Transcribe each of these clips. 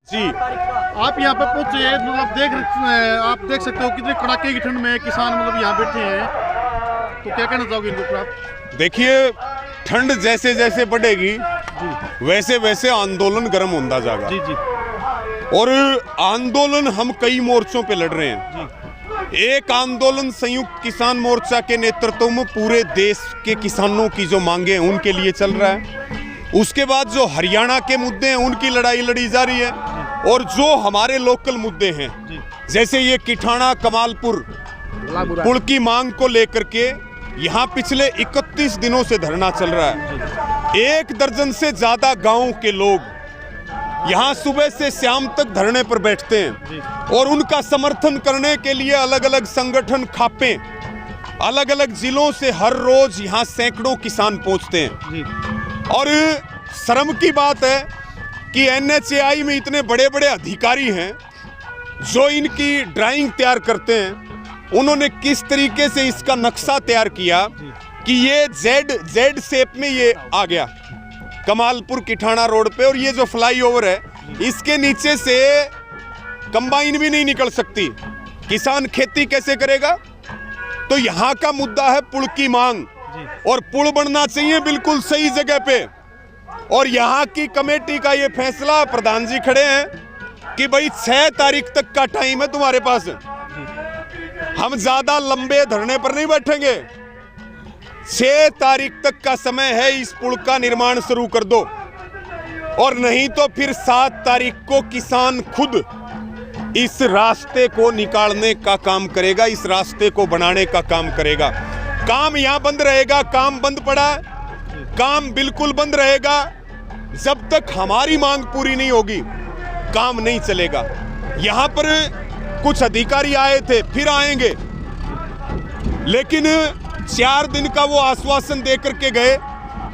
जी। आप यहाँ पे पहुंचे, मतलब आप देख सकते हो कितने कड़ाके की ठंड में किसान मतलब यहाँ बैठे हैं, तो क्या कहना चाहोगे इनके ऊपर आप? देखिए, ठंड जैसे जैसे बढ़ेगी वैसे वैसे आंदोलन गर्म होता जाएगा। जी जी। और आंदोलन हम कई मोर्चों पे लड़ रहे हैं जी। एक आंदोलन संयुक्त किसान मोर्चा के नेतृत्व में पूरे देश के किसानों की जो मांगे हैं उनके लिए चल रहा है। उसके बाद जो हरियाणा के मुद्दे हैं उनकी लड़ाई लड़ी जा रही है। और जो हमारे लोकल मुद्दे हैं जैसे ये किठाना कमालपुर पुल की मांग को लेकर के यहाँ पिछले 31 दिनों से धरना चल रहा है। 1 दर्जन से ज्यादा गांव के लोग यहाँ सुबह से शाम तक धरने पर बैठते हैं और उनका समर्थन करने के लिए अलग अलग संगठन खापे अलग अलग जिलों से हर रोज यहाँ सैकड़ों किसान पहुंचते हैं। और शर्म की बात है कि NHAI में इतने बड़े बड़े अधिकारी हैं जो इनकी ड्राइंग तैयार करते हैं। उन्होंने किस तरीके से इसका नक्शा तैयार किया कि ये जेड शेप में ये आ गया कमालपुर किठाना रोड पे, और ये जो फ्लाईओवर है इसके नीचे से कंबाइन भी नहीं निकल सकती। किसान खेती कैसे करेगा? तो यहाँ का मुद्दा है पुल की मांग, और पुल बनना चाहिए बिल्कुल सही जगह पे। और यहाँ की कमेटी का ये फैसला, प्रधान जी खड़े हैं कि भाई 6 तारीख तक का टाइम है तुम्हारे पास, हम ज्यादा लंबे धरने पर नहीं बैठेंगे। 6 तारीख तक का समय है, इस पुल का निर्माण शुरू कर दो, और नहीं तो फिर 7 तारीख को किसान खुद इस रास्ते को निकालने का काम करेगा, इस रास्ते को बनाने का काम करेगा। काम यहाँ बंद रहेगा, काम बंद पड़ा है, काम बिल्कुल बंद रहेगा। जब तक हमारी मांग पूरी नहीं होगी काम नहीं चलेगा। यहाँ पर कुछ अधिकारी आए थे, फिर आएंगे, लेकिन 4 दिन का वो आश्वासन देकर के गए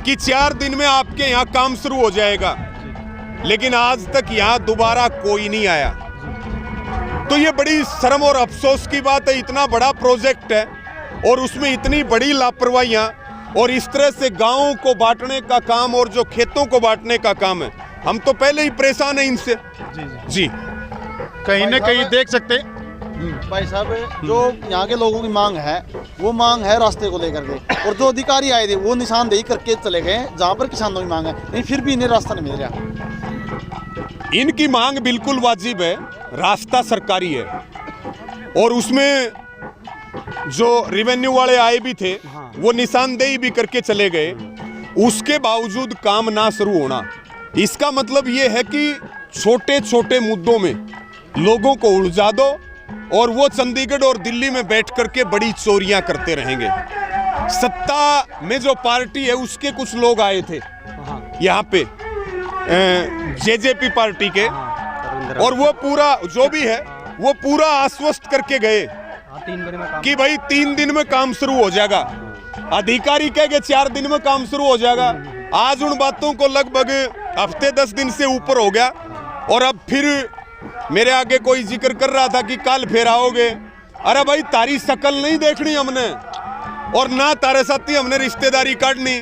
कि 4 दिन में आपके यहाँ काम शुरू हो जाएगा, लेकिन आज तक यहाँ दोबारा कोई नहीं आया। तो ये बड़ी शर्म और अफसोस की बात है। इतना बड़ा प्रोजेक्ट है और उसमें इतनी बड़ी लापरवाहियां, और इस तरह से गांवों को बांटने का काम और जो खेतों को बांटने का काम है, हम तो पहले ही परेशान हैं इनसे। जी। कहीं ना कहीं देख सकते हैं भाई साहब, जो यहाँ के लोगों की मांग है वो मांग है रास्ते को लेकर के, और जो अधिकारी आए थे वो निशानदेही करके चले गए जहाँ पर किसानों की मांग है, नहीं फिर भी इन्हें रास्ता नहीं मिल रहा। इनकी मांग बिल्कुल वाजिब है, रास्ता सरकारी है, और उसमें जो रेवेन्यू वाले आए भी थे वो निशानदेही भी करके चले गए, उसके बावजूद काम ना शुरू होना, इसका मतलब ये है कि छोटे छोटे मुद्दों में लोगों को उलझा दो और वो चंडीगढ़ और दिल्ली में बैठ करके बड़ी चोरियां करते रहेंगे। सत्ता में जो पार्टी है उसके कुछ लोग आए थे यहाँ पे, जेजेपी पार्टी के, और वो पूरा जो भी है वो पूरा आश्वस्त करके गए कि भाई 3 दिन में काम शुरू हो जाएगा। अधिकारी कह गए 4 दिन में काम शुरू हो जाएगा। आज उन बातों को लगभग हफ्ते 10 दिन से ऊपर हो गया, और अब फिर मेरे आगे कोई जिक्र कर रहा था कि कल फिर आओगे। अरे भाई, तारी शकल नहीं देखनी हमने, और ना तारे साथी हमने रिश्तेदारी काटनी,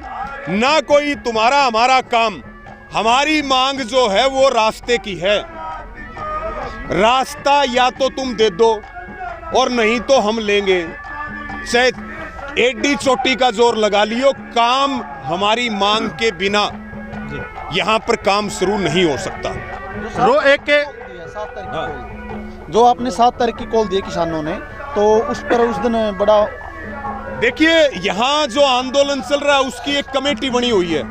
ना कोई तुम्हारा हमारा काम। हमारी मांग जो है वो रास्ते की है। रास्ता या तो तुम दे दो और नहीं तो हम लेंगे, चाहे एडी चोटी का जोर लगा लियो, काम हमारी मांग के बिना यहाँ पर काम शुरू नहीं हो सकता। जो आपने 7 तारीख की कॉल दी किसानों ने, तो उस पर उस दिन बड़ा, देखिए यहाँ जो आंदोलन चल रहा है उसकी एक कमेटी बनी हुई है।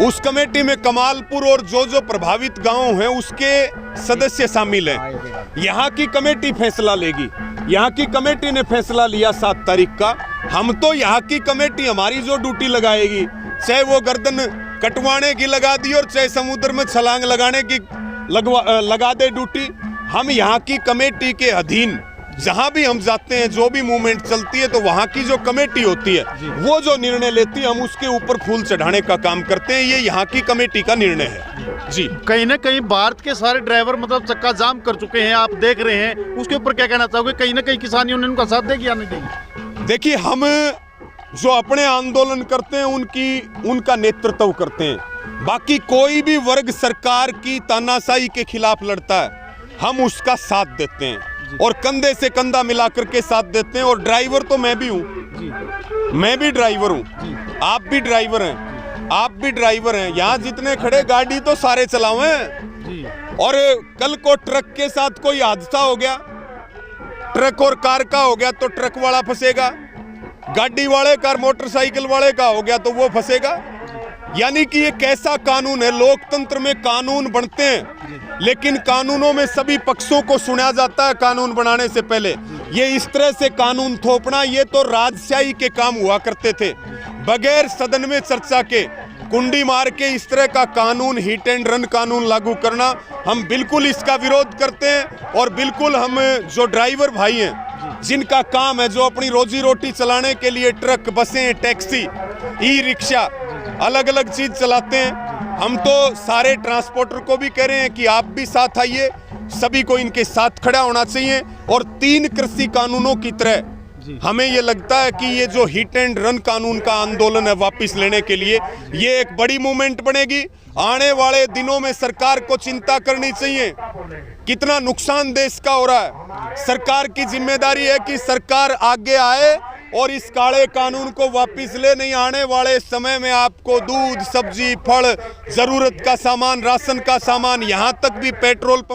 उस कमेटी में कमालपुर और जो प्रभावित गांव हैं उसके सदस्य शामिल हैं। यहाँ की कमेटी फैसला लेगी। यहाँ की कमेटी ने फैसला लिया 7 तारीख का। हम तो यहाँ की कमेटी हमारी जो ड्यूटी लगाएगी, चाहे वो गर्दन कटवाने की लगा दी और चाहे समुद्र में छलांग लगाने की लगा दे ड्यूटी, हम यहाँ की कमेटी के अधीन जहाँ भी हम जाते हैं, जो भी मूवमेंट चलती है, तो वहाँ की जो कमेटी होती है वो जो निर्णय लेती है हम उसके ऊपर फूल चढ़ाने का काम करते हैं। ये यहाँ की कमेटी का निर्णय है। जी। कहीं ना कहीं भारत के सारे ड्राइवर मतलब चक्का जाम कर चुके हैं, आप देख रहे हैं, उसके ऊपर क्या कहना चाहोगे? कहीं ना कहीं किसानियों ने उनका साथ देगी या नहीं देगी? देखिए, हम जो अपने आंदोलन करते हैं उनका नेतृत्व करते हैं। बाकी कोई भी वर्ग सरकार की तानाशाही के खिलाफ लड़ता है, हम उसका साथ देते हैं और कंधे से कंधा मिलाकर के साथ देते हैं। और ड्राइवर तो मैं भी हूँ, मैं भी ड्राइवर हूँ, आप भी ड्राइवर हैं, आप भी ड्राइवर हैं। यहाँ जितने खड़े गाड़ी तो सारे चलावे हैं। और कल को ट्रक के साथ कोई हादसा हो गया, ट्रक और कार का हो गया तो ट्रक वाला फंसेगा, गाड़ी वाले का मोटरसाइकिल वाले का हो गया तो वो फंसेगा। यानी कि ये कैसा कानून है? लोकतंत्र में कानून बनते हैं लेकिन कानूनों में सभी पक्षों को सुना जाता है कानून बनाने से पहले। ये इस तरह से कानून थोपना, ये तो राजशाही के काम हुआ करते थे। बगैर सदन में चर्चा के कुंडी मार के इस तरह का कानून, हिट एंड रन कानून लागू करना, हम बिल्कुल इसका विरोध करते हैं। और बिल्कुल हम जो ड्राइवर भाई हैं जिनका काम है, जो अपनी रोजी रोटी चलाने के लिए ट्रक, बसें, टैक्सी, ई रिक्शा, अलग अलग चीज चलाते हैं, हम तो सारे ट्रांसपोर्टर को भी कह रहे हैं कि आप भी साथ आइए, सभी को इनके साथ खड़ा होना चाहिए। और 3 कृषि कानूनों की तरह हमें ये लगता है कि ये जो हिट एंड रन कानून का आंदोलन है वापस लेने के लिए, ये एक बड़ी मूवमेंट बनेगी। आने वाले दिनों में सरकार को चिंता करनी चाहिए कितना नुकसान देश का हो रहा है। सरकार की जिम्मेदारी है कि सरकार आगे आए और इस काले कानून को वापस ले। नहीं आने वाले समय में आपको दूध, सब्जी, फल, जरूरत का सामान, राशन का सामान, यहाँ तक भी पेट्रोल